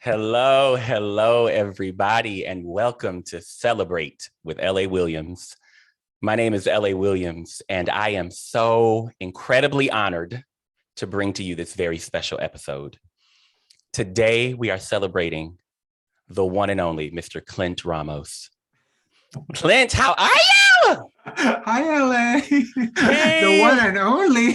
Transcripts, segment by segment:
Hello, hello, everybody, and welcome to Celebrate with L.A. Williams. My name is L.A. Williams, and I am so incredibly honored to bring to you this very special episode. Today, we are celebrating the one and only Mr. Clint Ramos. Clint, how are you? Hi, LA. Hey. The one and only.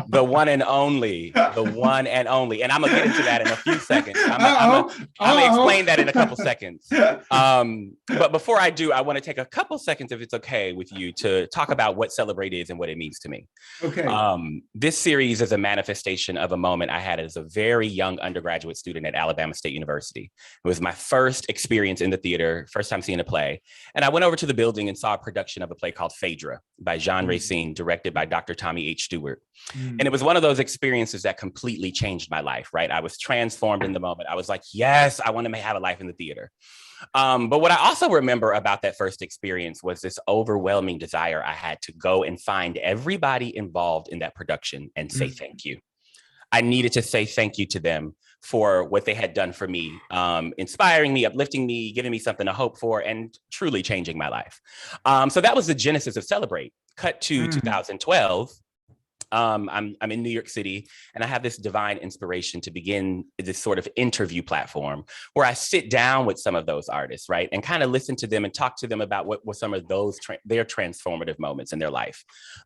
The one and only. The one and only. And I'm going to get into that in a few seconds. I'm going to explain that in a couple seconds. But before I do, I want to take a couple seconds, if it's okay with you, to talk about what Celebrate is and what it means to me. Okay. This series is a manifestation of a moment I had as a very young undergraduate student at Alabama State University. It was my first experience in the theater, first time seeing a play. And I went over to the building and saw a production of a play called Phaedra by Jouney, directed by Dr. Tommy H. Stewart. And it was one of those experiences that completely changed my life, right? I was transformed in the moment. I was like, yes, I want to have a life in the theater. But what I also remember about that first experience was this overwhelming desire I had to go and find everybody involved in that production and say thank you. I needed to say thank you to them for what they had done for me, inspiring me, uplifting me, giving me something to hope for, and truly changing my life. So that was the genesis of Celebrate. Cut to 2012. I'm in New York City, and I have this divine inspiration to begin this sort of interview platform where I sit down with some of those artists, right, and kind of listen to them and talk to them about what were some of those their transformative moments in their life.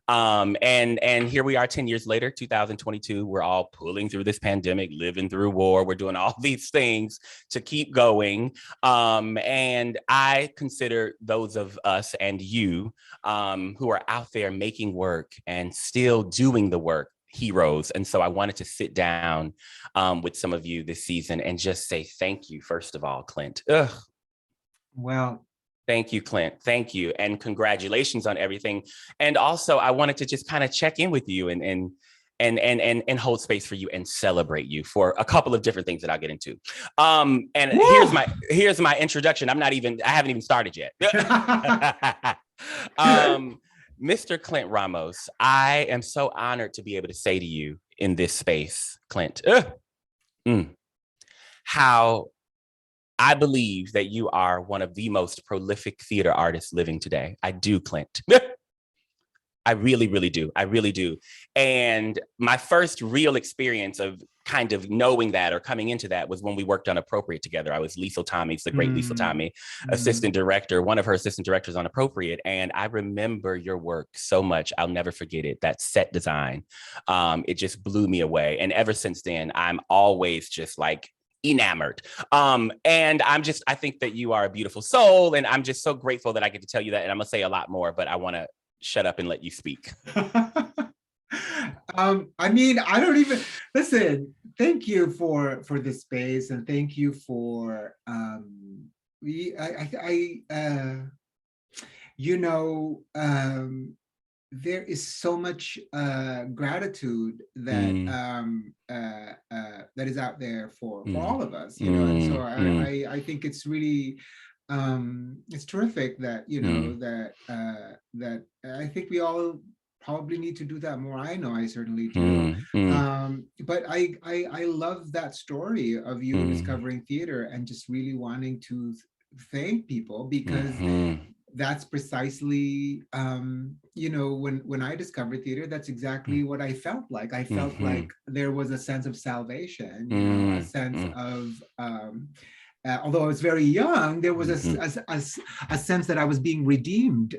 And here we are 10 years later, 2022. We're all pulling through this pandemic, living through war. We're doing all these things to keep going. And I consider those of us and you who are out there making work and still doing the work heroes. And so I wanted to sit down with some of you this season and just say thank you, first of all, Clint. Well, thank you, Clint. Thank you. And congratulations on everything. And also, I wanted to just kind of check in with you and hold space for you and celebrate you for a couple of different things that I'll get into. And here's my introduction. I haven't even started yet. Mr. Clint Ramos, I am so honored to be able to say to you in this space, Clint, how I believe that you are one of the most prolific theater artists living today. I do, Clint. I really, really do. I really do. And my first real experience of kind of knowing that or coming into that was when we worked on Appropriate together. I was Liesl Tommy's, the great Liesl Tommy, assistant director, one of her assistant directors on Appropriate. And I remember your work so much. I'll never forget it. That set design, it just blew me away. And ever since then, I'm always just like enamored. And I think that you are a beautiful soul. And I'm just so grateful that I get to tell you that. And I'm gonna say a lot more, but I want to shut up and let you speak. I mean, I don't even listen. Thank you for this space, and thank you for there is so much gratitude that that is out there for all of us, and so I think it's really it's terrific that that I think we all probably need to do that more. I know I certainly do. But I love that story of you discovering theater and just really wanting to thank people, because that's precisely when I discovered theater, that's exactly what I felt like. I felt like there was a sense of salvation, a sense of although I was very young, there was a sense that I was being redeemed.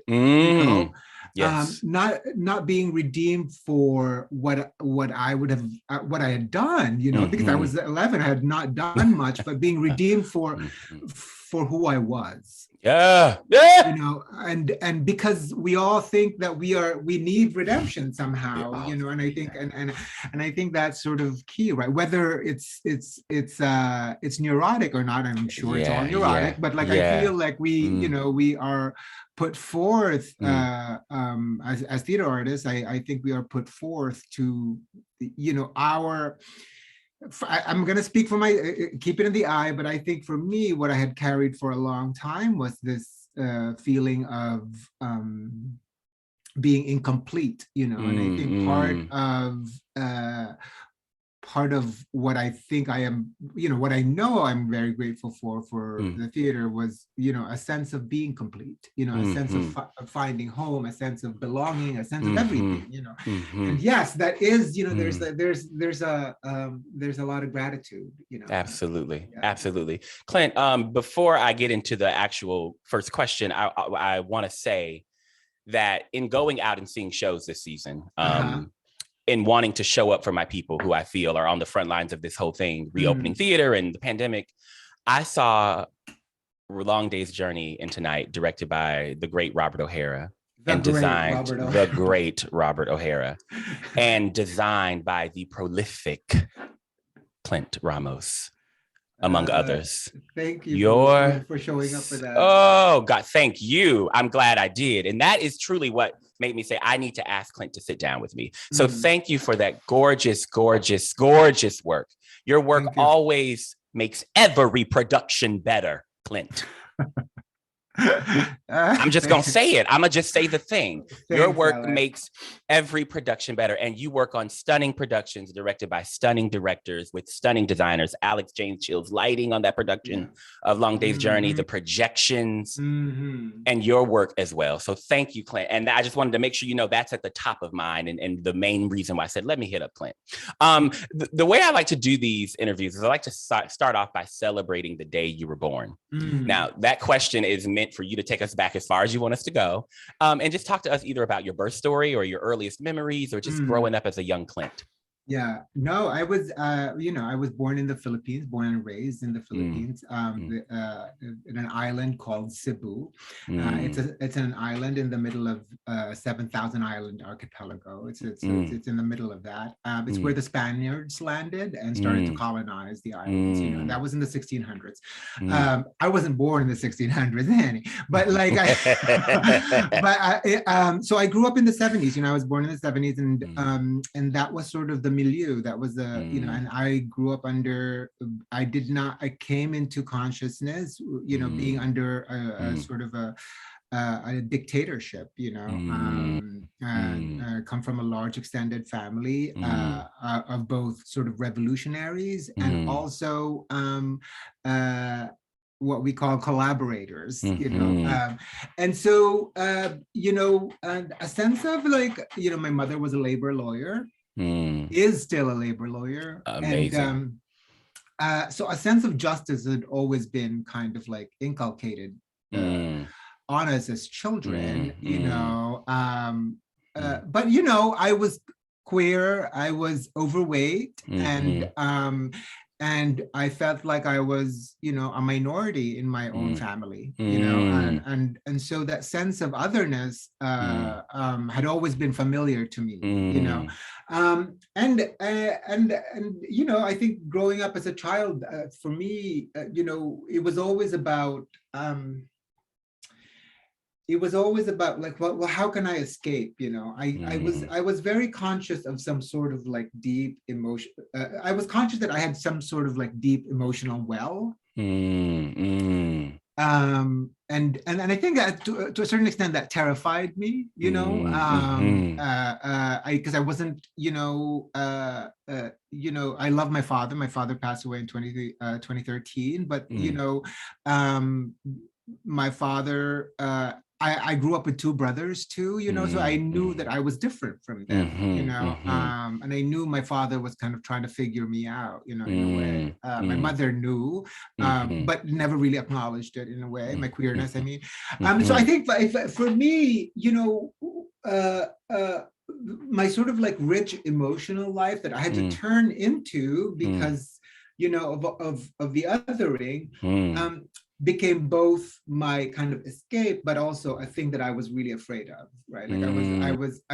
Yes. Not being redeemed for what I had done, because I was 11, I had not done much, but being redeemed for who I was. Yeah. And because we all think that we need redemption somehow, and I think and I think that's sort of key, right? Whether it's neurotic or not, and I'm sure it's all neurotic, but like I feel like we are put forth as theater artists. I think we are put forth to I'm going to speak for keep it in the I, but I think for me, what I had carried for a long time was this feeling of being incomplete, and I think part of what I think I am, what I know I'm very grateful for the theater was, a sense of being complete, a sense of finding home, a sense of belonging, a sense of everything, And yes, that is, there's a lot of gratitude, Absolutely. Yeah. Absolutely. Clint, before I get into the actual first question, I want to say that in going out and seeing shows this season, in wanting to show up for my people who I feel are on the front lines of this whole thing, reopening theater and the pandemic, I saw Long Day's Journey into Night, directed by the great Robert O'Hara, the great Robert O'Hara, and designed by the prolific Clint Ramos, among others. Thank you for showing up for that. Oh, God, thank you. I'm glad I did. And that is truly what made me say, I need to ask Clint to sit down with me. So thank you for that gorgeous, gorgeous, gorgeous work. Your work always makes every production better, Clint. I'm just going to say it. I'm going to just say the thing. Your work makes every production better. And you work on stunning productions directed by stunning directors with stunning designers. Alex James Chill's lighting on that production of Long Day's Journey, the projections, and your work as well. So thank you, Clint. And I just wanted to make sure that's at the top of mine and the main reason why I said, let me hit up Clint. The way I like to do these interviews is I like to start off by celebrating the day you were born. Now, that question is meant for you to take us back as far as you want us to go, and just talk to us either about your birth story or your earliest memories or just growing up as a young Clint. Yeah, no, I was, I was born in the Philippines, born and raised in the Philippines, in an island called Cebu. It's an island in the middle of 7,000 island archipelago. It's in the middle of that. It's where the Spaniards landed and started to colonize the islands. That was in the 1600s. I wasn't born in the 1600s, Annie, but like, so I grew up in the 70s. I was born in the 70s, and that was sort of the milieu. That was and I grew up under, I came into consciousness, being under a sort of a dictatorship, come from a large extended family of both sort of revolutionaries and also what we call collaborators, and so, and a sense of like, my mother was a labor lawyer, is still a labor lawyer. Amazing. And so a sense of justice had always been kind of like inculcated on us as children, but I was queer, I was overweight, and I felt like I was, a minority in my own family, and so that sense of otherness had always been familiar to me, and I think growing up as a child, for me, it was always about. It was always about like, well, how can I escape? I was very conscious of some sort of like deep emotion. I was conscious that I had some sort of like deep emotional well. And I think that to a certain extent that terrified me, because I wasn't, I love my father. My father passed away in 2013, but my father, I grew up with two brothers too, so I knew that I was different from them, and I knew my father was kind of trying to figure me out, in a way. My mother knew, but never really acknowledged it in a way, my queerness, I mean. So I think for me, my sort of like rich emotional life that I had to turn into because, of the othering, became both my kind of escape, but also a thing that I was really afraid of, right? Like I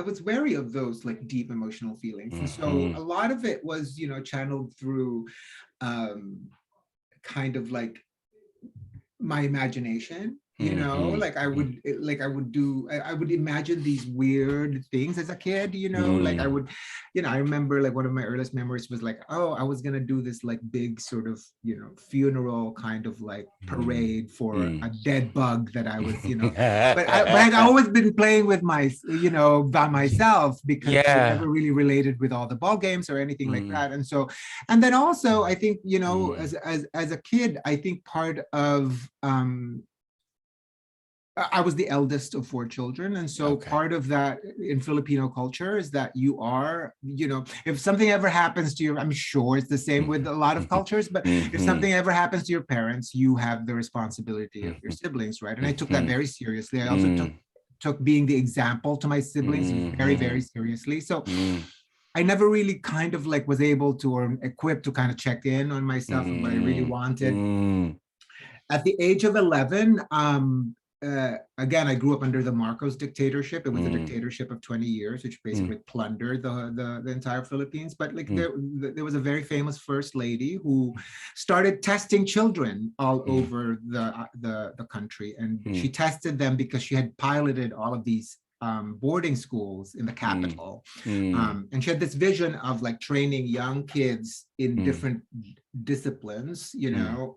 was wary of those like deep emotional feelings. And so a lot of it was, channeled through kind of like my imagination, like I would imagine these weird things as a kid, like I would, I remember like one of my earliest memories was like, oh, I was gonna do this like big sort of, funeral kind of like parade for a dead bug that I was, but I'd always been playing with my, by myself, because I never really related with all the ball games or anything like that. And so, and then also I think, as a kid, I think part of, I was the eldest of 4 children. And so part of that in Filipino culture is that you are, if something ever happens to I'm sure it's the same with a lot of cultures, but if something ever happens to your parents, you have the responsibility of your siblings, right? And I took that very seriously. I also took being the example to my siblings very, very seriously. So I never really kind of like was able to, or equipped to kind of check in on myself and what I really wanted. At the age of 11, again, I grew up under the Marcos dictatorship. It was a dictatorship of 20 years, which basically plundered the entire Philippines. But like there was a very famous first lady who started testing children all over the country. And she tested them because she had piloted all of these boarding schools in the capital. And she had this vision of like training young kids in different disciplines,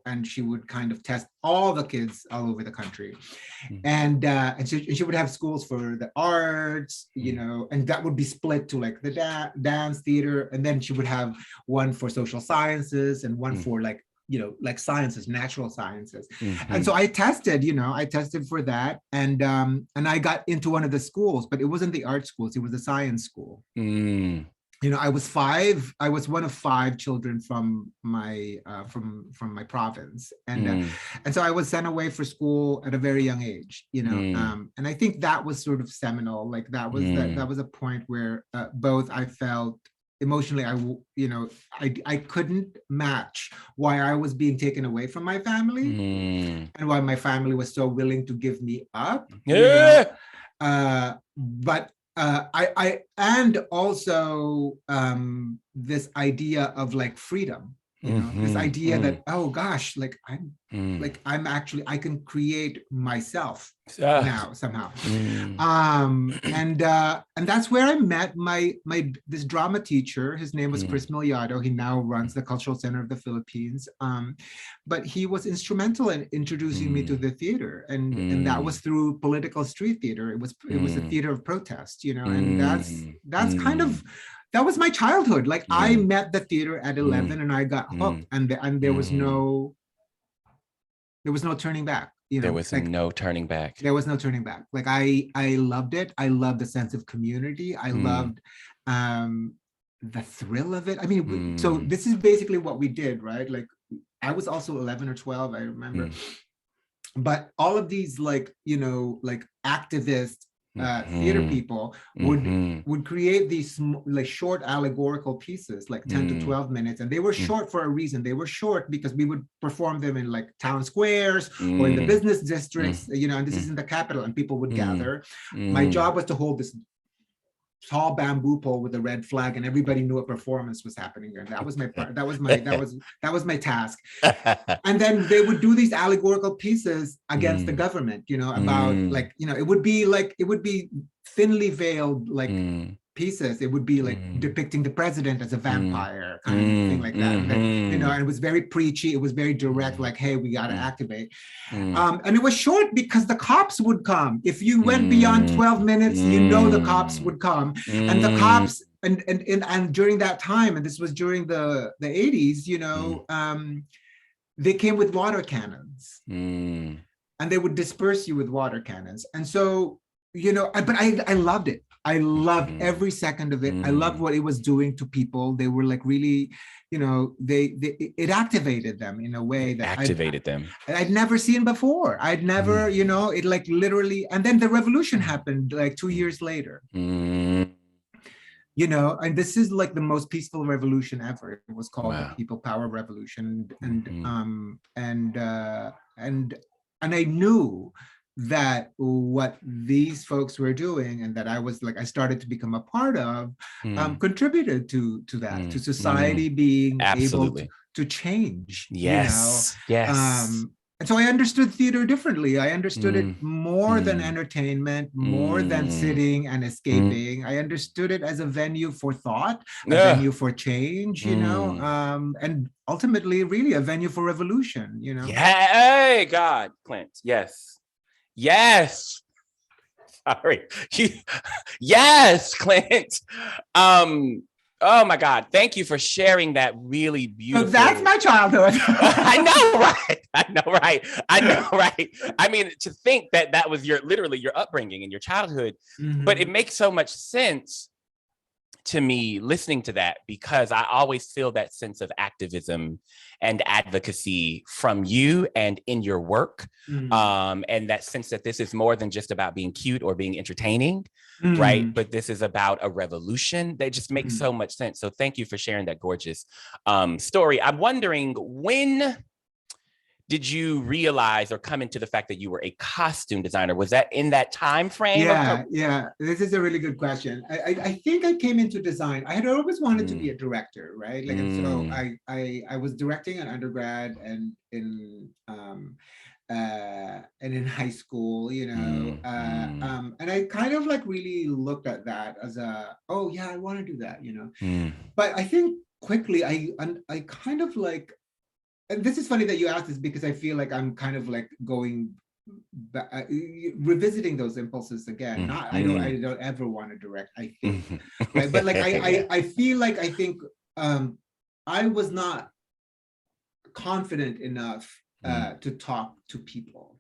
and she would kind of test all the kids all over the country. And she would have schools for the arts, and that would be split to like the dance, theater, and then she would have one for social sciences and one for like sciences, natural sciences. And so I tested for that. And I got into one of the schools, but it wasn't the art schools, it was the science school. I was 5. I was one of 5 children from my province, and so I was sent away for school at a very young age. And I think that was sort of seminal. Like that was a point where both I felt emotionally, I couldn't match why I was being taken away from my family and why my family was so willing to give me up. But I and also this idea of like freedom, this idea that, oh gosh, like I'm actually, I can create myself now somehow. And that's where I met this drama teacher. His name was Chris Miliado. He now runs the Cultural Center of the Philippines. But he was instrumental in introducing me to the theater, and that was through political street theater. It was a theater of protest, and that's kind of, that was my childhood. Like I met the theater at 11 and I got hooked, and there was no turning back. There was like, no turning back. There was no turning back. Like I loved it. I loved the sense of community. I loved the thrill of it. I mean, so this is basically what we did, right? Like I was also 11 or 12, I remember. But all of these like activist theater people would create these like short allegorical pieces, like 10 to 12 minutes, and they were short for a reason. They were short because we would perform them in like town squares or in the business districts, and this is in the capital, and people would gather. My job was to hold this tall bamboo pole with a red flag, and everybody knew a performance was happening there. That was my part. That was my task. And then they would do these allegorical pieces against the government, about like, it would be thinly veiled like pieces. It would be like depicting the president as a vampire, kind of thing like that. And then, and it was very preachy. It was very direct, like, hey, we got to activate. And it was short because the cops would come. If you went beyond 12 minutes, the cops would come. And the cops, and during that time, and this was during the 80s, they came with water cannons. And they would disperse you with water cannons. And so, but I loved it. I loved every second of it. I loved what it was doing to people. They were like really, it activated them in a way that I'd never seen before. I'd never, it like literally, and then the revolution happened like 2 years later. And this is like the most peaceful revolution ever. It was called the People Power Revolution, and I knew that what these folks were doing, and that I started to become a part of, contributed to that, to society being able to change. Yes. And so I understood theater differently. I understood it more than entertainment, more than sitting and escaping. I understood it as a venue for thought, a venue for change, you know, and ultimately really a venue for revolution, you know. Yeah, hey, God, Clint, yes. Yes. Sorry. Yes, Clint. Oh my God. Thank you for sharing that really beautiful. So that's my childhood. I know, right? I know, right? I know, right? I mean, to think that that was literally your upbringing and your childhood, but it makes so much sense to me listening to that, because I always feel that sense of activism and advocacy from you and in your work. And that sense that this is more than just about being cute or being entertaining, right? But this is about a revolution. That just makes so much sense. So thank you for sharing that gorgeous story. I'm wondering, when did you realize or come into the fact that you were a costume designer? Was that in that time frame? Yeah. This is a really good question. I think I came into design. I had always wanted to be a director, right? Like, and so I was directing an undergrad and in high school, you know, and I kind of like really looked at that as oh yeah, I want to do that, you know. But I think quickly I kind of like, and this is funny that you asked this, because I feel like I'm kind of like going back, revisiting those impulses again. I don't ever want to direct, I think, right? But like I feel like I think I was not confident enough to talk to people.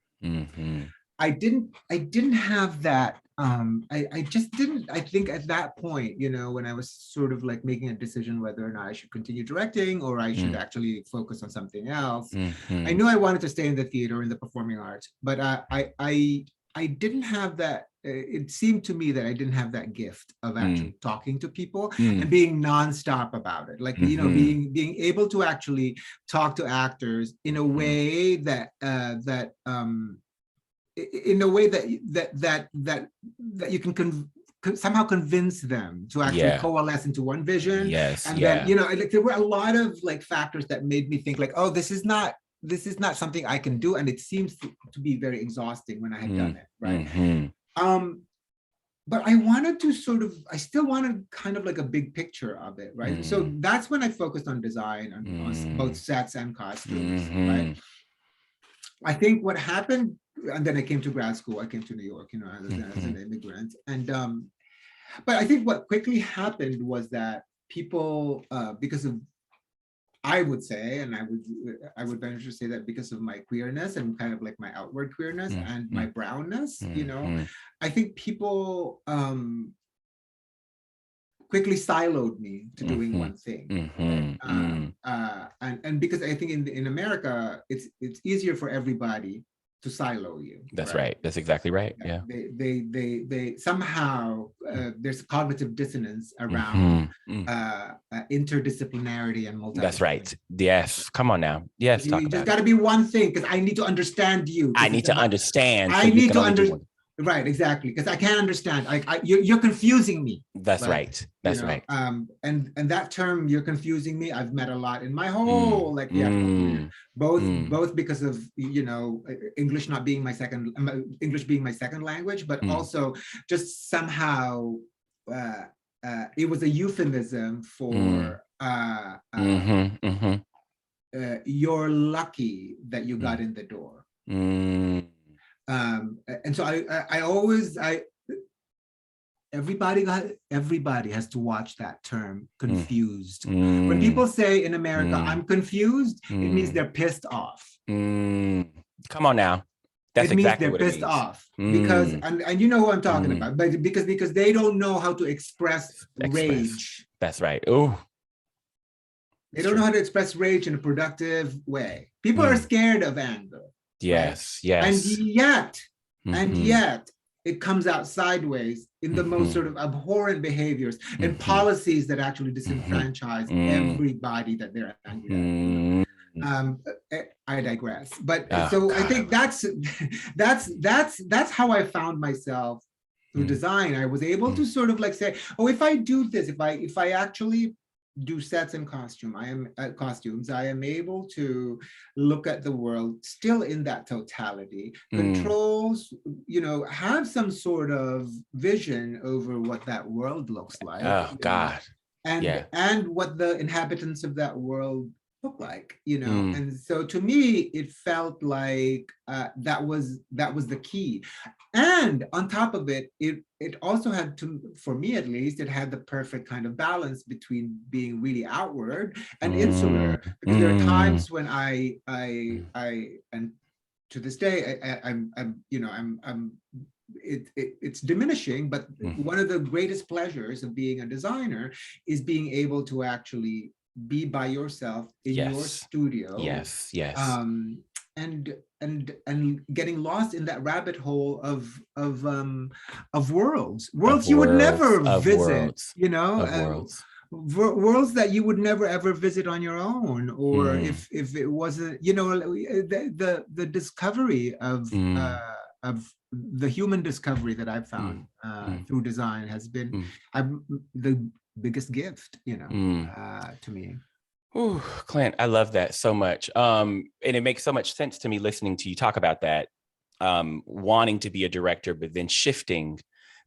I didn't have that. I just didn't. I think at that point, you know, when I was sort of like making a decision whether or not I should continue directing or I should actually focus on something else, I knew I wanted to stay in the theater, in the performing arts, but I didn't have that. It seemed to me that I didn't have that gift of actually talking to people and being nonstop about it. Like, you know, being able to actually talk to actors in a way that in a way that you can somehow convince them to actually coalesce into one vision. And then, you know, like there were a lot of like factors that made me think like, oh, this is not something I can do. And it seems to be very exhausting when I had done it, right? But I wanted to I still wanted kind of like a big picture of it, right? So that's when I focused on design, on both sets and costumes, right? I think what happened, and then I came to grad school, I came to New York, you know, as an immigrant. And, but I think what quickly happened was that people, because of, I would say, and I would venture to say that because of my queerness and kind of like my outward queerness and my brownness, you know, I think people quickly siloed me to doing one thing. And because I think in America, it's easier for everybody to silo you. That's right. That's exactly right. Yeah. They somehow there's cognitive dissonance around interdisciplinarity and multi. That's right. Yes. Come on now. Yes. You just got to be one thing, because I need to understand you. I need to understand. I need to understand. Right, exactly, because I can't understand. You're confusing me. That's right. That's right. And that term, "you're confusing me," I've met a lot in my whole career. Both because of, you know, English being my second language, but also just somehow it was a euphemism for you're lucky that you got in the door. And so I always everybody has to watch that term, confused. When people say in America, I'm confused, it means they're pissed off. Come on now. That's it means exactly they're what pissed off because, and you know who I'm talking about, but because they don't know how to express rage. That's right. Oh, they don't know how to express rage in a productive way. People are scared of anger. Yes, right? yes. And yet it comes out sideways in the most sort of abhorrent behaviors and policies that actually disenfranchise everybody that they're angry at. I digress. But so I think that's how I found myself through design. I was able to sort of like say, oh, if I do this, if I actually do sets and costumes. I am able to look at the world still in that totality, controls, have some sort of vision over what that world looks like. Oh God. And what the inhabitants of that world look like, and so to me it felt like that was the key. And on top of it, it also had to, for me at least, it had the perfect kind of balance between being really outward and insular, because there are times when I and to this day it's diminishing, but one of the greatest pleasures of being a designer is being able to actually be by yourself in your studio. And getting lost in that rabbit hole of worlds you would never visit, worlds that you would never ever visit on your own, or if it wasn't, the discovery of the human discovery that I've found through design has been the biggest gift, to me. Ooh, Clint, I love that so much. And it makes so much sense to me listening to you talk about that, wanting to be a director, but then shifting,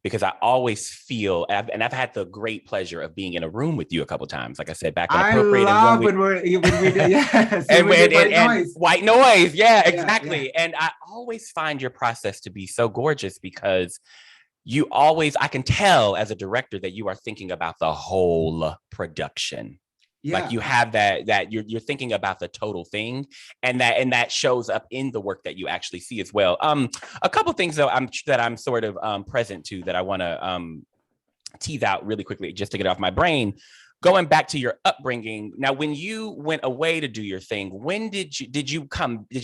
because I always feel, and I've had the great pleasure of being in a room with you a couple of times. Like I said, back in Appropriate. I love when we did, yes. and white noise. Yeah, exactly. Yeah. And I always find your process to be so gorgeous, because you always, I can tell as a director that you are thinking about the whole production. Yeah. Like you have that you're thinking about the total thing, and that shows up in the work that you actually see as well. A couple things though that I'm sort of present to that I want to tease out really quickly just to get off my brain. Going back to your upbringing, now when you went away to do your thing, when did you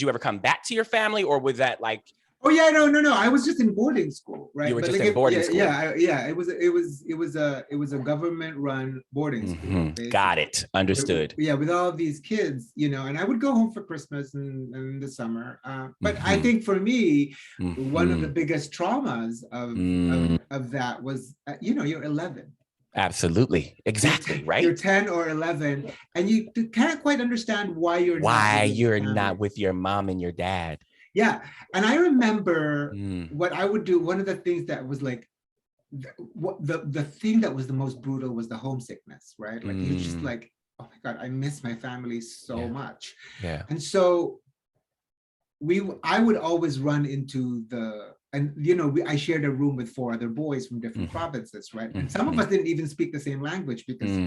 ever come back to your family, or was that like? Oh yeah, no. I was just in boarding school, right? You were just in boarding school. Yeah. It was a government-run boarding school. Basically. Got it. Understood. With all of these kids, and I would go home for Christmas and in the summer. But I think for me, one of the biggest traumas of that was, you're 11. Absolutely. Exactly. Right. You're 10 or 11, and you can't quite understand why you're not with your mom and your dad. Yeah. And I remember what I would do. One of the things that was like, the thing that was the most brutal was the homesickness, right? Like you're just like, oh my God, I miss my family so much. Yeah. And so I would always run into I shared a room with 4 other boys from different provinces, right? And some of us didn't even speak the same language, because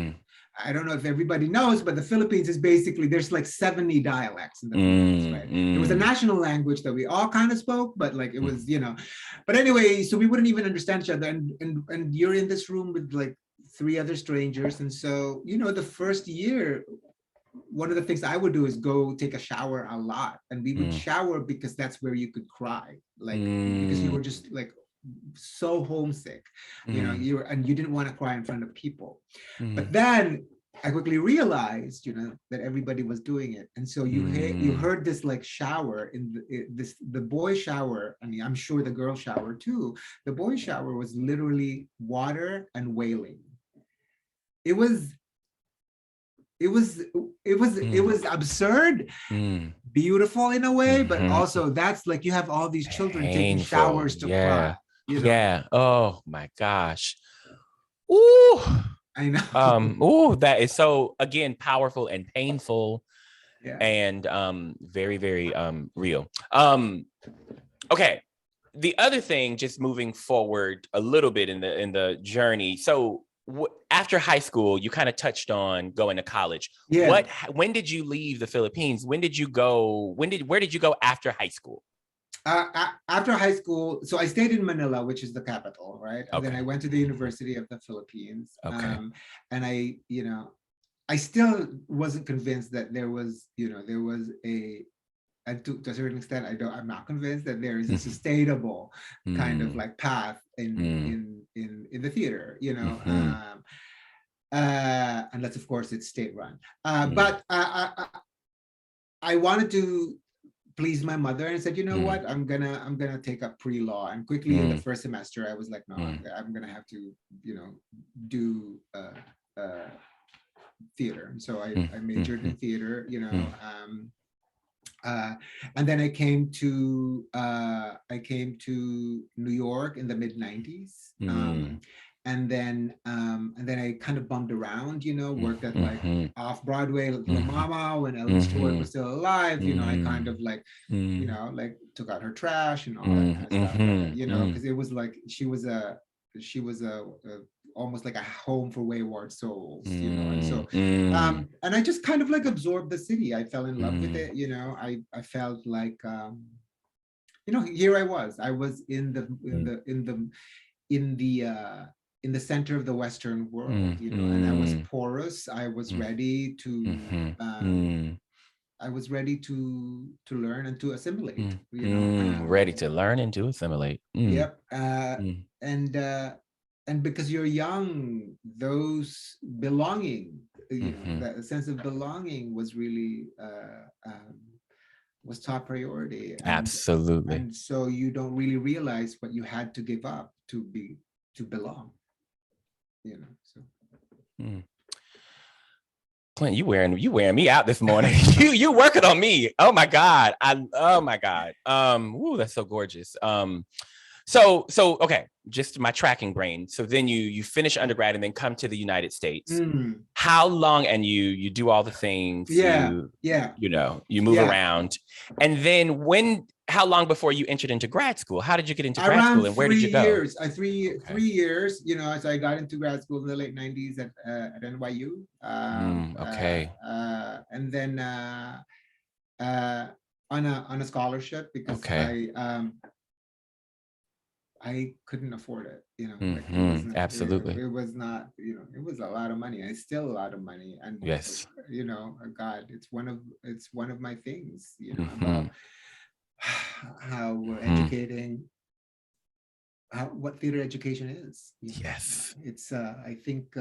I don't know if everybody knows, but the Philippines is basically, there's like 70 dialects in the Philippines, right? It was a national language that we all kind of spoke, but like it was, but anyway, so we wouldn't even understand each other. And you're in this room with like 3 other strangers. And so, the first year, one of the things I would do is go take a shower a lot, and we would shower because that's where you could cry, like because you were just like so homesick, and you didn't want to cry in front of people. But then I quickly realized, that everybody was doing it, and so you heard this like shower the boy shower. I mean, I'm sure the girl shower too. The boy shower was literally water and wailing. It was absurd, beautiful in a way, but also that's like, you have all these children taking showers to cry. Yeah. Oh my gosh. Ooh. I know. Ooh, that is so, again, powerful and painful. Yeah. And very, very real. Okay. The other thing, just moving forward a little bit in the journey. So after high school, you kind of touched on going to college. Yeah. When did you leave the Philippines? Where did you go after high school? After high school, so I stayed in Manila, which is the capital, right? And then I went to the University of the Philippines. Okay. And I still wasn't convinced that there was and to a certain extent, I'm not convinced that there is a sustainable kind of like path in the theater, unless of course it's state run. But I wanted to please my mother and said, what, I'm gonna take up pre-law. And quickly in the first semester, I was like, no, I'm gonna have to, do theater. And so I majored in theater, you know, and then I came to New York in the mid 90s. And then I kind of bumped around, you know, worked at like off Broadway, La Mama, when Ellen Stewart was still alive. You know, I kind of like, you know, like took out her trash and all that kind of stuff. You know, because it was like she was a almost like a home for wayward souls, you know. And so, and I just kind of like absorbed the city. I fell in love with it, you know. I felt like, you know, here I was in the center of the Western world, you know, and I was porous. I was ready to, learn and to assimilate, you know. Ready to learn and to assimilate. Yep. And because you're young, those belonging, you know, that sense of belonging was really was top priority. Absolutely. And so you don't really realize what you had to give up to belong, you know. So Clint, you wearing me out this morning. you working on me. Oh my God. Ooh, that's so gorgeous. So okay, just my tracking brain. So then you finish undergrad and then come to the United States. How long? And you do all the things. You know, you move around, and then how long before you entered into grad school? How did you get into grad school, and where did you go? 3 years. You know, so I got into grad school in the late 90s at NYU. And then on a scholarship because I couldn't afford it, you know. Like absolutely. It was not, you know, it was a lot of money. It's still a lot of money, and yes, you know, God, it's one of my things, you know, about how we're educating, what theater education is. You know? Yes, it's. I think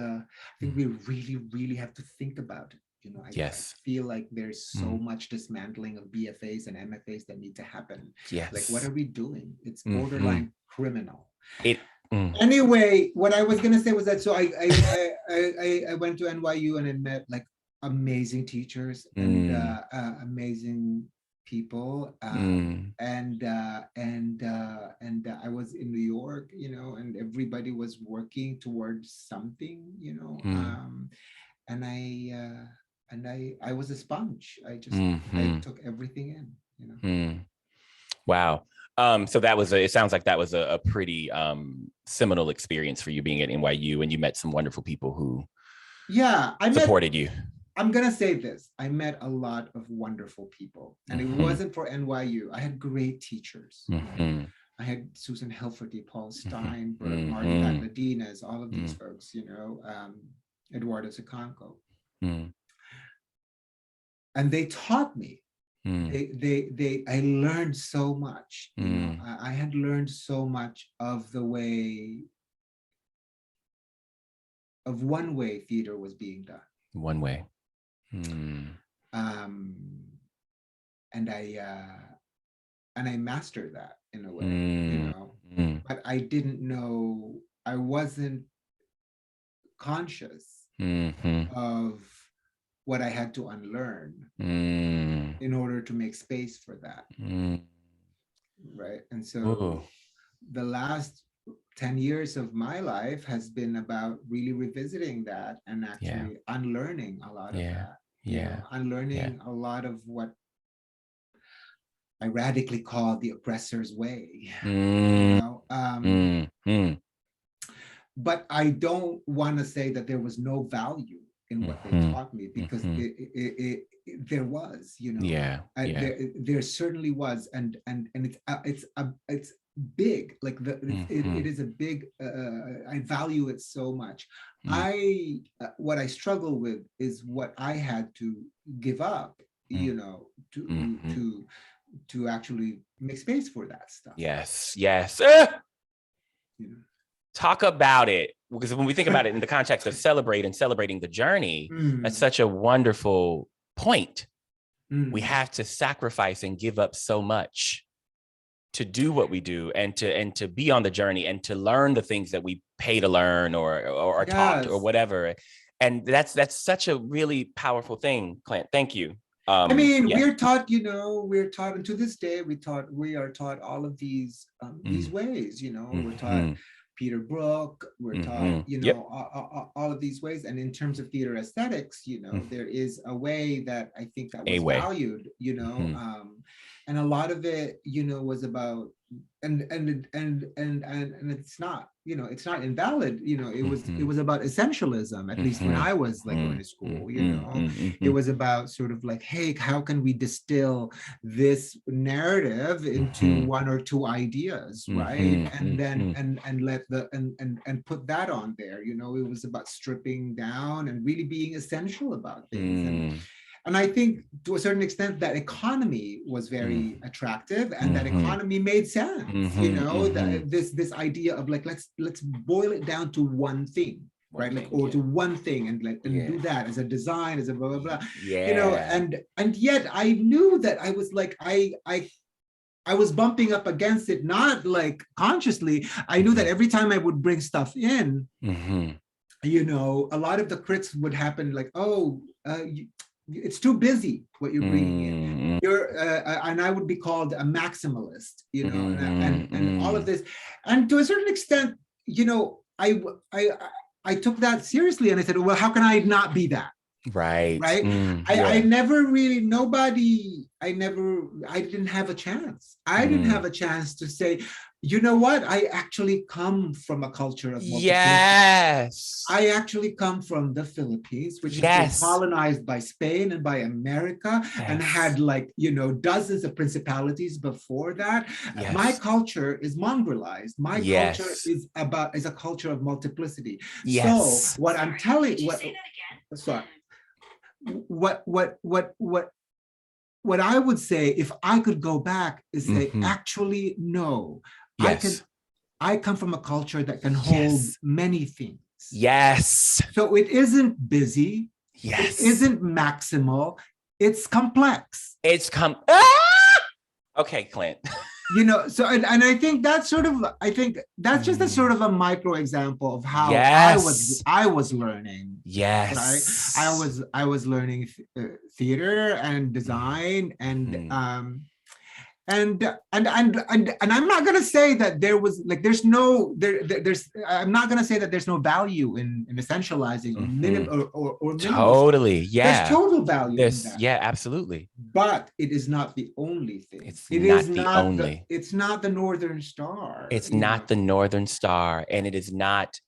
we really have to think about it. You know, I feel like there's so much dismantling of BFAs and MFAs that need to happen. Yes. Like, what are we doing? It's borderline criminal. Anyway, what I was gonna say was that, so I went to NYU and I met like amazing teachers and amazing people, and I was in New York, you know, and everybody was working towards something, you know, and I was a sponge. I just I took everything in, you know. Wow. So it sounds like that was a pretty seminal experience for you being at NYU, and you met some wonderful people who supported you. I'm going to say this. I met a lot of wonderful people, and it wasn't for NYU. I had great teachers. I had Susan Helferty, Paul Steinberg, Marty Tagliadinas, all of these folks, you know, Eduardo Sicanco. And they taught me. I learned so much. You know, I had learned so much of the way, of one way theater was being done. One way. And I mastered that in a way, you know, but I didn't know, I wasn't conscious of what I had to unlearn in order to make space for that. Right. And so the last 10 years of my life has been about really revisiting that and actually unlearning a lot of that. You know, unlearning a lot of what I radically call the oppressor's way. You know? But I don't want to say that there was no value in what they taught me, because there was, you know, there certainly was, and it's big, like it is a big, I value it so much. What I struggle with is what I had to give up, you know, to actually make space for that stuff. Yes. You know. Talk about it, because when we think about it in the context of celebrating the journey, that's such a wonderful point. We have to sacrifice and give up so much to do what we do, and to be on the journey and to learn the things that we pay to learn or taught or whatever. And that's such a really powerful thing, Clint. Thank you. I mean, Yeah. we're taught, and to this day, we are taught all of these ways, we're taught Peter Brook, we're taught, Yep. all of these ways. And in terms of theater aesthetics, there is a way that I think that was valued, and a lot of it, was about, and it's not, it's not invalid, it was about essentialism, at least when I was like going to school, it was about sort of like, hey, how can we distill this narrative into one or two ideas, right? And then and let the and put that on there, it was about stripping down and really being essential about things. And I think to a certain extent that economy was very attractive, and that economy made sense, that this idea of like, let's boil it down to one thing, right? Like, or to one thing, and do that as a design, as a blah, blah, blah, and yet I knew that I was like, I was bumping up against it, not like consciously. I knew that every time I would bring stuff in, a lot of the critics would happen like, oh, it's too busy what you're bringing in. You're and I would be called a maximalist, and all of this. And to a certain extent, I took that seriously, and I said, well, how can I not be that? Right. I never really, I didn't have a chance. I didn't have a chance to say, you know what? I actually come from a culture of multiplicity. Yes. I actually come from the Philippines, which has been colonized by Spain and by America, and had like, dozens of principalities before that. My culture is mongrelized. My culture is a culture of multiplicity. So what I'm telling, what I would say, if I could go back, is say, actually, no. I come from a culture that can hold many things. Yes. So it isn't busy. Yes. It isn't maximal. It's complex. Okay, Clint. So and I think that's just a sort of a micro example of how I was learning. Yes. Right. I was learning theater and design, and I'm not gonna say that there was like there's I'm not gonna say that there's no value in essentializing or totally. There's total value in that. Yeah, absolutely. But it is not the only thing. It's not the Northern Star. It's not the Northern Star, and it is not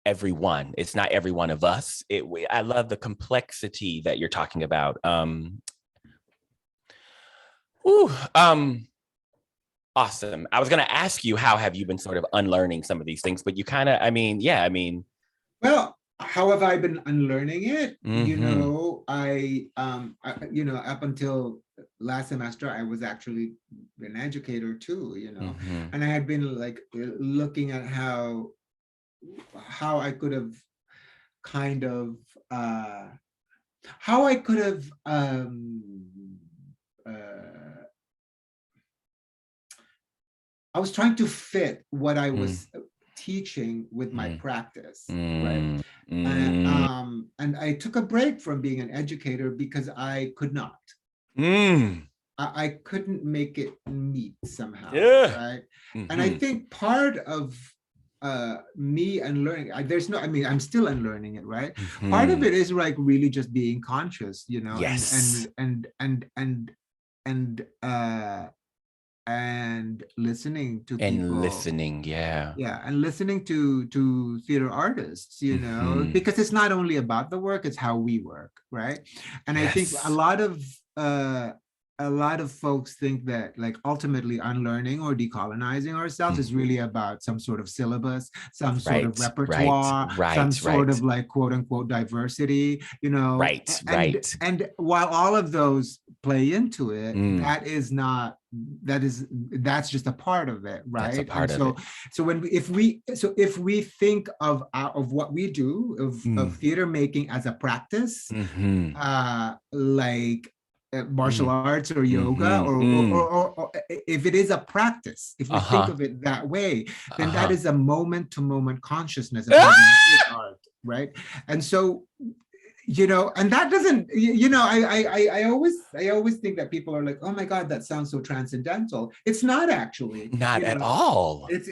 everyone. It's not every one of us. I love the complexity that you're talking about. Awesome. I was going to ask you, how have you been sort of unlearning some of these things, but you kind of, well, how have I been unlearning it? Up until last semester, I was actually an educator too, and I had been like looking at how I could have I was trying to fit what I was teaching with my practice, right? And I took a break from being an educator because I could not. I couldn't make it meet somehow, right? And I think part of me unlearning, I'm still unlearning it, right? Part of it is like really just being conscious, and listening to people. And listening, and listening to theater artists, because it's not only about the work, it's how we work, right? And I think a lot of folks think that like ultimately unlearning or decolonizing ourselves is really about some sort of syllabus, some sort of repertoire, some sort of like quote unquote diversity, and while all of those play into it, that's just a part of it, right? That's a part of it. So if we think of what we do of theater making as a practice, like martial arts or yoga, or if it is a practice, if we think of it that way, then that is a moment-to-moment consciousness of art. right? And so, you know, and that doesn't, you know, I always think that people are like, oh my God, that sounds so transcendental. It's not actually. Not at all. It's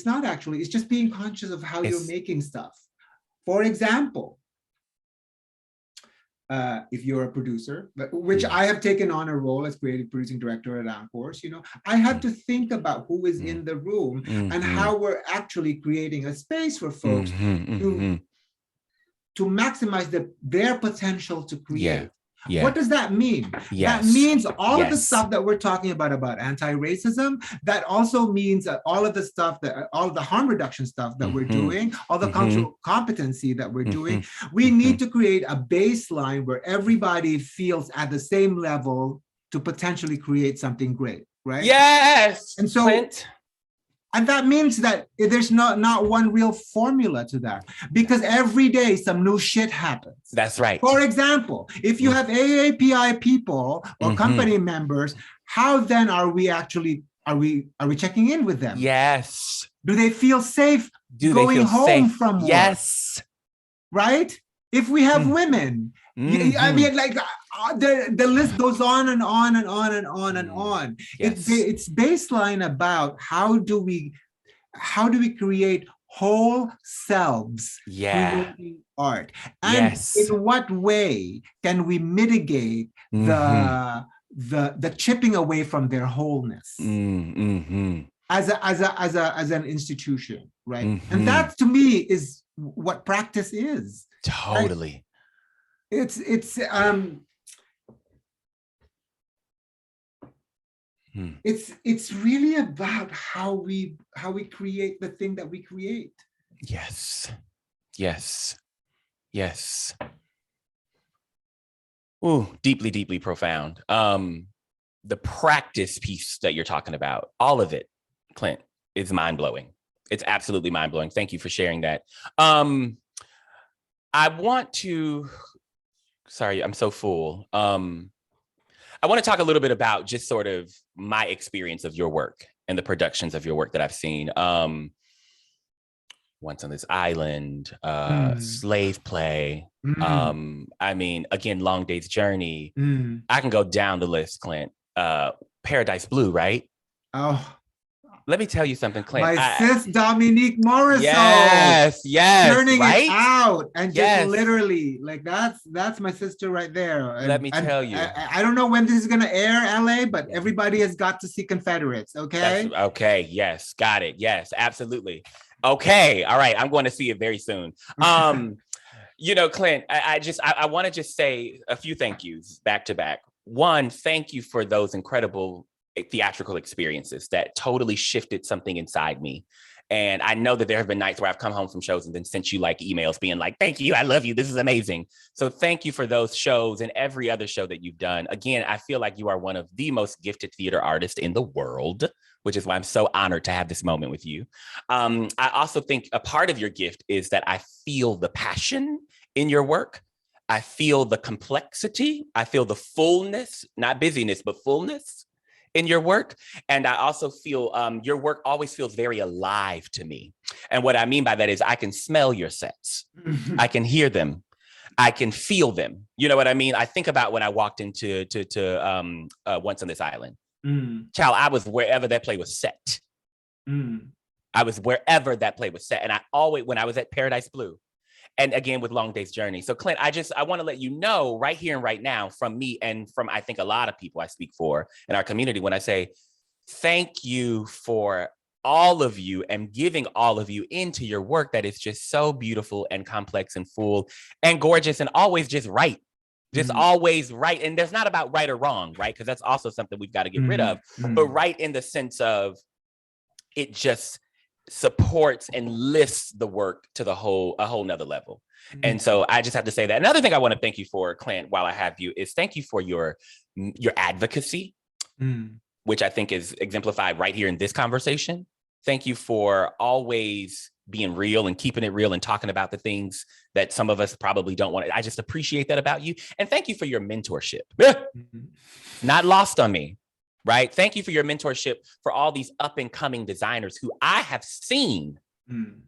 not actually. It's just being conscious of how you're making stuff. For example, if you're a producer, which I have taken on a role as creative producing director at Anchors, you know, I have to think about who is in the room and how we're actually creating a space for folks to maximize their potential to create. Yeah. What does that mean? That means all of the stuff that we're talking about anti-racism, that also means that all of the stuff that, all of the harm reduction stuff that we're doing, all the cultural competency that we're doing, we need to create a baseline where everybody feels at the same level to potentially create something great, right? Yes. And so, Clint. And that means that there's not one real formula to that, because every day some new shit happens. That's right. For example, if you have AAPI people or company members, how then are we checking in with them? Yes. Do they feel safe going home from work? Yes. Right? If we have women, I mean, like the list goes on and on and on and on and on. Yes. It's baseline about how do we create whole selves creating art, and in what way can we mitigate the chipping away from their wholeness as an institution, right? And that to me is what practice is. Totally. Right? It's really about how we create the thing that we create. Yes. Yes. Yes. Ooh, deeply, deeply profound. The practice piece that you're talking about, all of it, Clint, is mind-blowing. It's absolutely mind-blowing. Thank you for sharing that. I want to, sorry, I'm so full. I want to talk a little bit about just sort of my experience of your work and the productions of your work that I've seen. Once on This Island, Slave Play. I mean, again, Long Day's Journey. I can go down the list, Clint. Paradise Blue, right? Oh. Let me tell you something, Clint. My sis Dominique Morrisseau. Yes, turning right? it out and just literally like that's my sister right there. Let me tell you. I don't know when this is gonna air, LA, but everybody has got to see Confederates. Okay. Okay. Yes. Got it. Yes. Absolutely. Okay. All right. I'm going to see it very soon. You know, Clint, I want to just say a few thank yous back to back. One, thank you for those incredible theatrical experiences that totally shifted something inside me. And I know that there have been nights where I've come home from shows and then sent you like emails being like, thank you, I love you, this is amazing. So thank you for those shows and every other show that you've done. Again, I feel like you are one of the most gifted theater artists in the world, which is why I'm so honored to have this moment with you. I also think a part of your gift is that I feel the passion in your work. I feel the complexity. I feel the fullness, not busyness, but fullness in your work. And I also feel your work always feels very alive to me. And what I mean by that is I can smell your sets. I can hear them. I can feel them. You know what I mean? I think about when I walked into Once on This Island. Child, I was wherever that play was set. I was wherever that play was set. And I always, when I was at Paradise Blue, and again with Long Day's Journey. So Clint, I want to let you know right here and right now from me and from I think a lot of people I speak for in our community when I say thank you for all of you and giving all of you into your work that is just so beautiful and complex and full and gorgeous and always just right. Just always right. And there's not about right or wrong, right? Because that's also something we've got to get rid of. But right in the sense of it just supports and lifts the work to a whole nother level. And so I just have to say that. Another thing I want to thank you for, Clint, while I have you, is thank you for your advocacy, which I think is exemplified right here in this conversation. Thank you for always being real and keeping it real and talking about the things that some of us probably don't want. I just appreciate that about you. And thank you for your mentorship. Not lost on me. Right. Thank you for your mentorship for all these up and coming designers who I have seen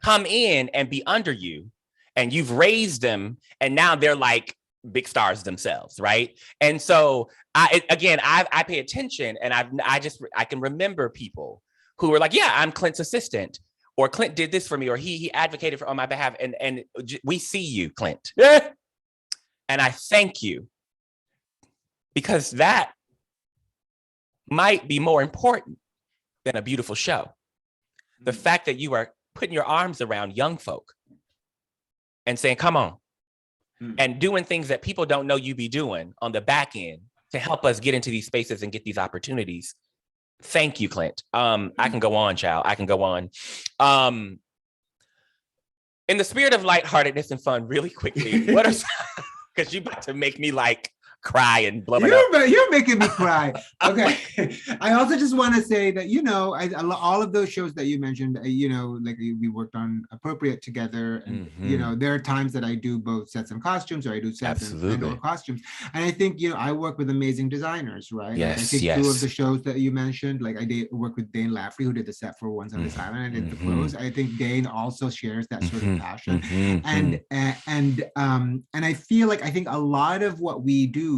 come in and be under you, and you've raised them, and now they're like big stars themselves, right? And so I pay attention, and I can remember people who were like, yeah, I'm Clint's assistant, or Clint did this for me, or he advocated on my behalf, and we see you, Clint. And I thank you, because that might be more important than a beautiful show. The fact that you are putting your arms around young folk and saying, come on, and doing things that people don't know you be doing on the back end to help us get into these spaces and get these opportunities. Thank you, Clint. I can go on, child. I can go on. In the spirit of lightheartedness and fun, really quickly, what are, because you're about to make me like cry and blow my nose. You're making me cry. Okay. I also just want to say that, all of those shows that you mentioned, like we worked on Appropriate together. And, there are times that I do both sets and costumes, or I do sets and costumes. And I think, I work with amazing designers, right? Yes, I think two of the shows that you mentioned, like I did work with Dane Laffrey, who did the set for Once on This Island, and did the clothes. I think Dane also shares that sort of passion. And I feel like, I think a lot of what we do,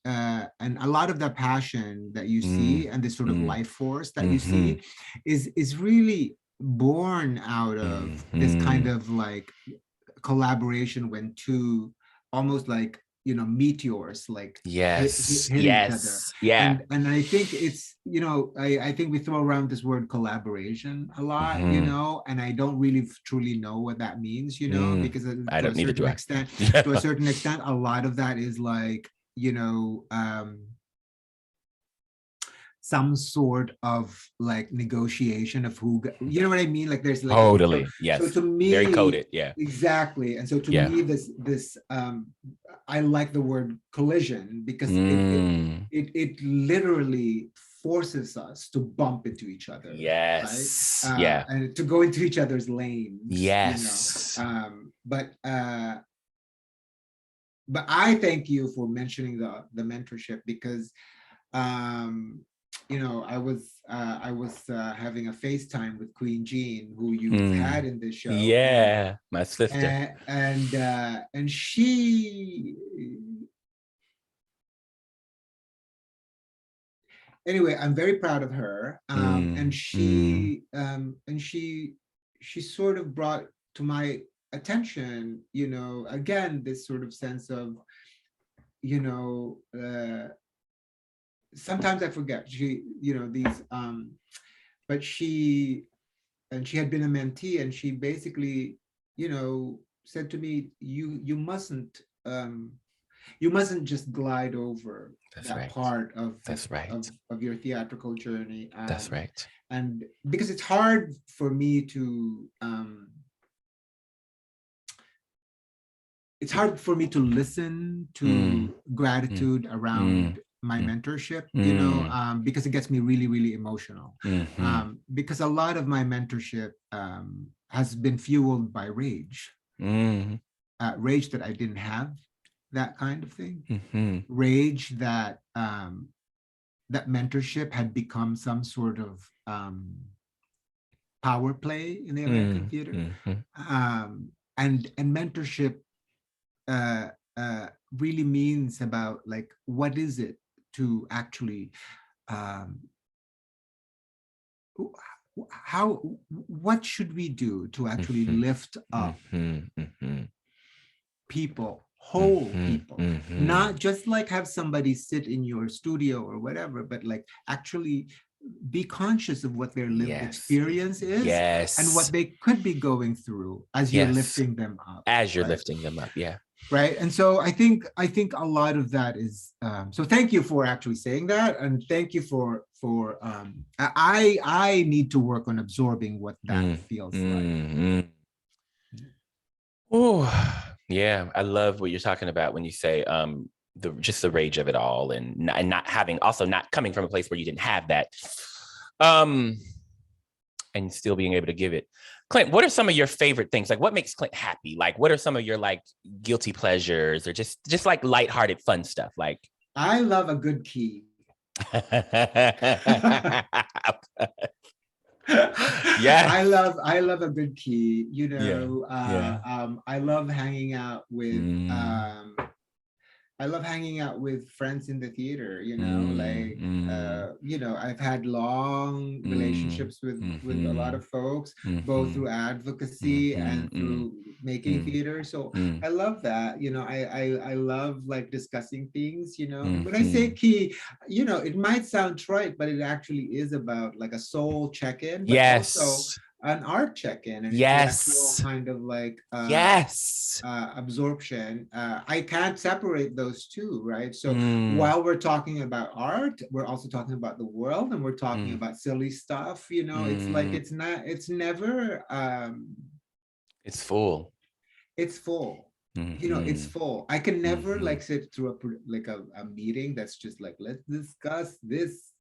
and a lot of the passion that you see and this sort of life force that you see is really born out of this kind of like collaboration when two almost like meteors like hit each other. And I think it's I think we throw around this word collaboration a lot, and I don't really truly know what that means, because I don't need to extent to a certain extent, a lot of that is like some sort of like negotiation of who, what I mean? Like there's like totally, yes. So to me, very coded, exactly. And so to me, this I like the word collision because it literally forces us to bump into each other. Yes, right? And to go into each other's lanes. Yes, But I thank you for mentioning the mentorship because, I was having a FaceTime with Queen Jean, who you've had in this show. Yeah, my sister. And she, anyway, I'm very proud of her. And she sort of brought to my attention, again, this sort of sense of, sometimes I forget but she had been a mentee, and she basically, said to me, you mustn't just glide over part of your theatrical journey. That's right. And because it's hard for me to listen to gratitude around my mentorship, because it gets me really, really emotional. Because a lot of my mentorship has been fueled by rage. Rage that I didn't have, that kind of thing. Rage that that mentorship had become some sort of power play in the American theater. And mentorship really means about like, what is it to actually what should we do to actually lift up people, whole people, not just like have somebody sit in your studio or whatever, but like actually be conscious of what their lived experience is and what they could be going through as you're lifting them up. Right. And so I think a lot of that is so thank you for actually saying that, and thank you for I need to work on absorbing what that feels like. Oh yeah, I love what you're talking about when you say the rage of it all, and not having, also not coming from a place where you didn't have that, and still being able to give it. Clint, what are some of your favorite things? Like, what makes Clint happy? Like, what are some of your like guilty pleasures, or just like lighthearted fun stuff? Like, I love a good key. Yes. I love a good key, you Yeah. know. Yeah. I love hanging out with Mm, I love hanging out with friends in the theater, you know, mm, like mm, you know, I've had long mm, relationships with a lot mhm, of folks, both mhm, through advocacy mhm, and mm, through making mm, theater. So mm, I love that, you know, I love like discussing things, you know. And when I say mhm. key, you know, it might sound trite, but it actually is about like a soul check-in, but also Yes. an art check-in, an intellectual Yes. kind of like Yes. absorption. I can't separate those two, right? So Mm, while we're talking about art, we're also talking about the world, and we're talking mm, about silly stuff. You know, it's like mm. it's never It's full. it's full. You know, it's Mhm, full. I can never mhm. like sit through like a meeting that's just like, let's discuss this.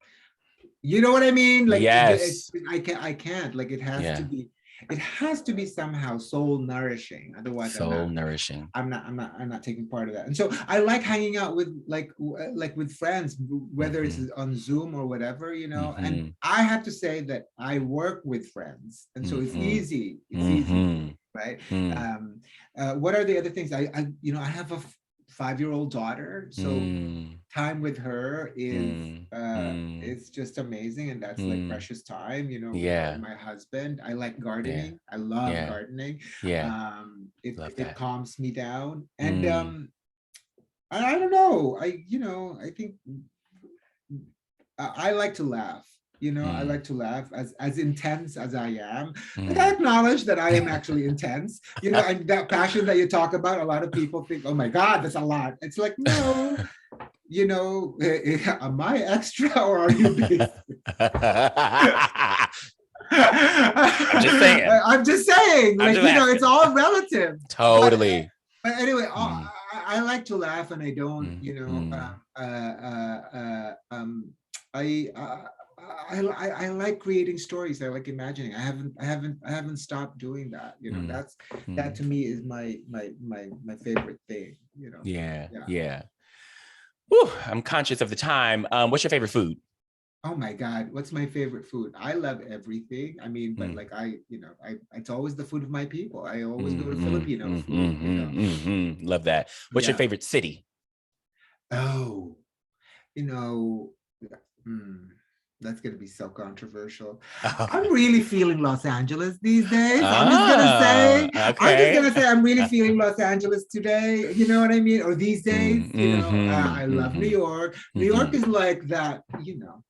You know what I mean? Like Yes. I can't. Like Yeah. it has to be somehow soul nourishing. Otherwise, Soul nourishing. I'm not taking part of that. And so I like hanging out with like with friends, whether it's Mhm, on Zoom or whatever, you know. And mhm, I have to say that I work with friends, and so it's mhm, easy. It's easy, mhm, right? mm, Um, what are the other things? I you know, I have a 5-year-old daughter, so mm, time with her mm, mm, is just amazing, and that's like mm. precious time, you know, with Yeah. my husband. I like Yeah. gardening. I love Yeah. gardening. Yeah. Love It that. calms me down, Mm, and I don't know, I you know, I think I like to laugh. You know, I mm, like to laugh as intense as I am. Like I mm. acknowledge that I am actually intense. You know, and that passion that you talk about, a lot of people think, "Oh my God, that's a lot." It's like, no, you know, am I extra or are you basic? I'm just saying. I'm just saying, I'm like, just you know, it's asking. all relative. But Totally. anyway, Mm, I like to laugh, and I don't, mm, you know, mm, I, I like creating stories. I like imagining. I haven't stopped doing that. You know, mm, that mm. to me is my favorite thing. You know, Yeah. yeah. Yeah. Whew, I'm conscious of the time. What's your favorite food? Oh my God, what's my favorite food? I love everything. I mean, but Mm, like you know, it's always the food of my people. I always go to mm, mm, Filipino mm, food, you know. Love that. What's your Yeah. favorite city? Oh, you know, hmm, that's gonna be so controversial. I'm really feeling Los Angeles these days. I'm just Okay. gonna say I'm really feeling Los Angeles today. You know what I mean? Or these days, Mm, you know, mm-hmm, I love New mm-hmm, York. New York mm-hmm, is like that, you know,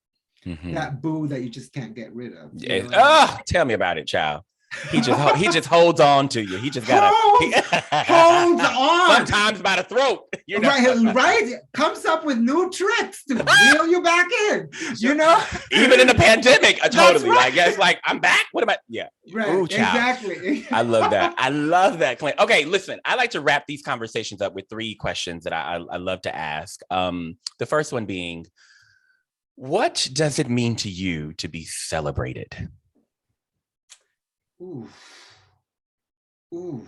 mm-hmm. that boo that you just can't get rid of. You know Yes. what I mean? Tell me about it, child. He just holds on to you. He just gotta Holds on, sometimes by the throat, you know. right, comes up with new tricks to reel you back in, you know. Even in the pandemic, That's totally. Like, yeah, right, it's like, I'm back. What am I? Yeah. right, Ooh, child. exactly. I love that. I love that, Clint. Okay, listen, I like to wrap these conversations up with three questions that I love to ask. The first one being, what does it mean to you to be celebrated? Ooh, ooh.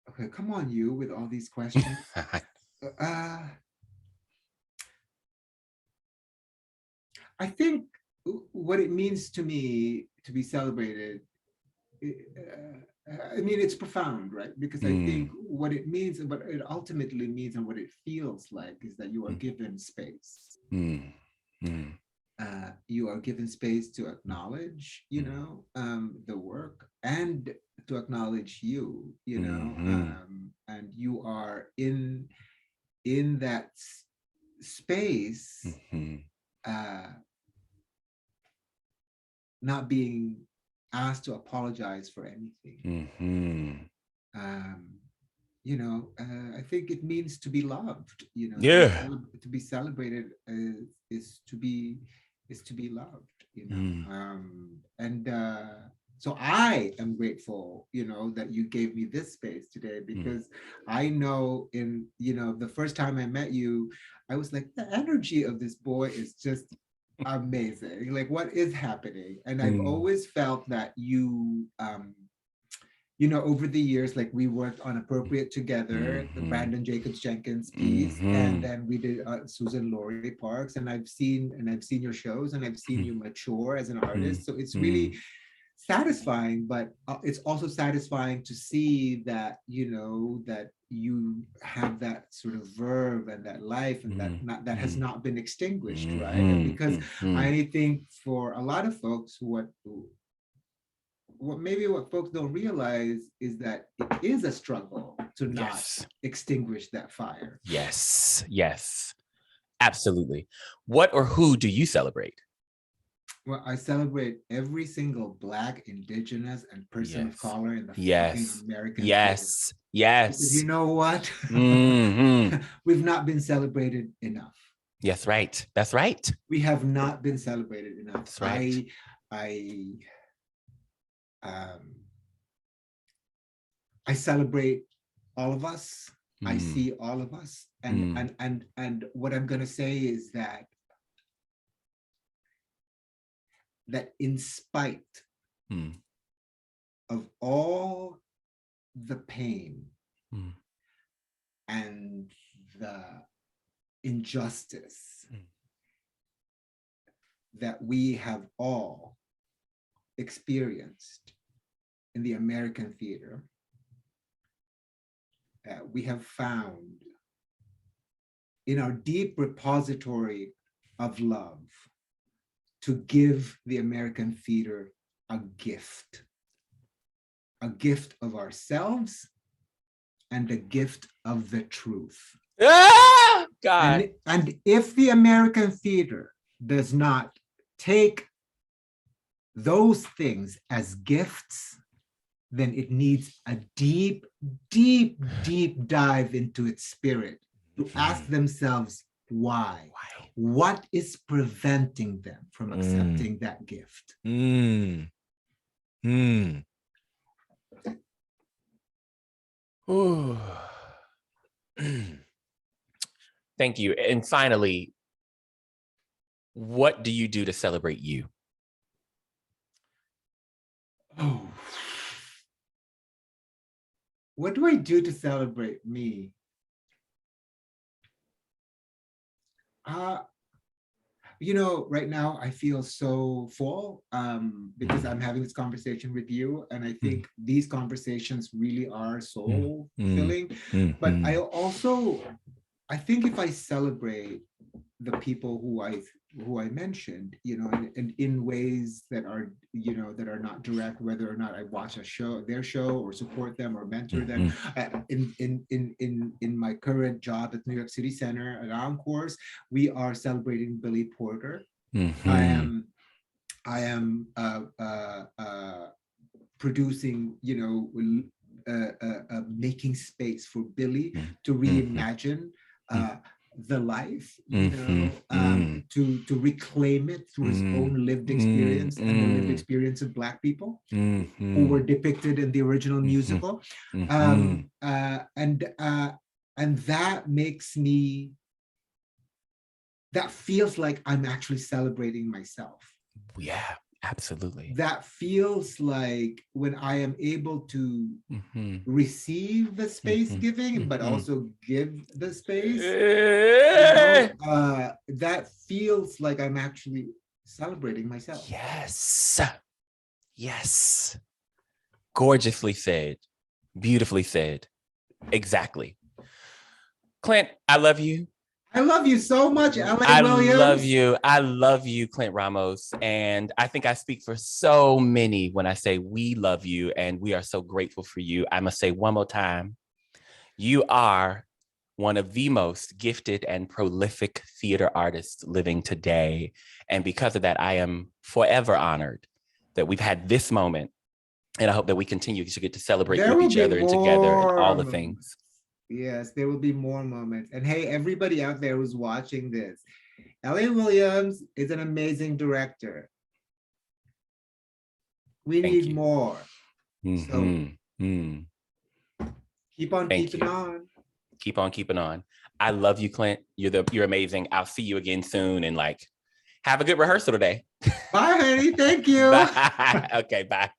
Okay, come on, you with all these questions. uh I think what it means to me to be celebrated, I mean, it's profound, right? Because I think Mm, what it means and what it ultimately means and what it feels like is that you are mm, given space. mm, mm, You are given space to acknowledge, you mm, know, the work, and to acknowledge you, you know, mm, and you are in that space, mm, uh, not being asked to apologize for anything. mm. Um, you know, I think it means to be loved. You know, Yeah. to be celebrated is to be loved. You know, Mm, and so I am grateful. You know, that you gave me this space today, mm, because I know, in you know, the first time I met you, I was like, the energy of this boy is just amazing. Like, what is happening? And I've mm, always felt that over the years, like we worked on Appropriate Together, the Brandon Jacobs Jenkins piece, and then we did Susan Laurie Parks, and I've seen your shows, and I've seen you mature as an artist. So it's really satisfying, but it's also satisfying to see that, that you have that sort of verve and that life, and that has not been extinguished, right? Because I think for a lot of folks, what folks don't realize is that it is a struggle to not extinguish that fire. Yes, absolutely. What or who do you celebrate? Well, I celebrate every single Black, Indigenous, and person of color in the fucking American theater. Because you know what? We've not been celebrated enough. Yes, right. That's right. We have not been celebrated enough. That's right. I celebrate all of us. I see all of us. And what I'm gonna say is that in spite of all the pain and the injustice that we have all experienced in the American theater, we have found in our deep repository of love to give the American theater a gift of ourselves and a gift of the truth. Ah, God. And if the American theater does not take those things as gifts, then it needs a deep, deep, deep dive into its spirit to ask themselves why. What is preventing them from accepting that gift? Thank you. And finally, what do you do to celebrate you? What do I do to celebrate me? Right now I feel so full because I'm having this conversation with you, and I think these conversations really are soul filling. But I think if I celebrate the people who I mentioned, and in ways that are, that are not direct, whether or not I watch their show, or support them or mentor them. In my current job at New York City Center at Encores, we are celebrating Billy Porter. I am producing, making space for Billy to reimagine the life, to reclaim it through his own lived experience and the lived experience of Black people who were depicted in the original musical. And that makes me, that feels like I'm actually celebrating myself. Yeah, absolutely. That feels like when I am able to receive the space giving, but also give the space, that feels like I'm actually celebrating myself. Yes. Gorgeously said. Beautifully said. Exactly. Clint, I love you. I love you so much, L.A. Williams. I love you, Clint Ramos. And I think I speak for so many when I say we love you and we are so grateful for you. I must say one more time, you are one of the most gifted and prolific theater artists living today. And because of that, I am forever honored that we've had this moment. And I hope that we continue to get to celebrate with each other and together and all the things. Yes, there will be more moments. And hey, everybody out there who's watching this, L.A. Williams is an amazing director. We need more. So keep on keeping on. Keep on keeping on. I love you, Clint. You're amazing. I'll see you again soon, and have a good rehearsal today. Bye, honey. Thank you. Bye. Okay, bye.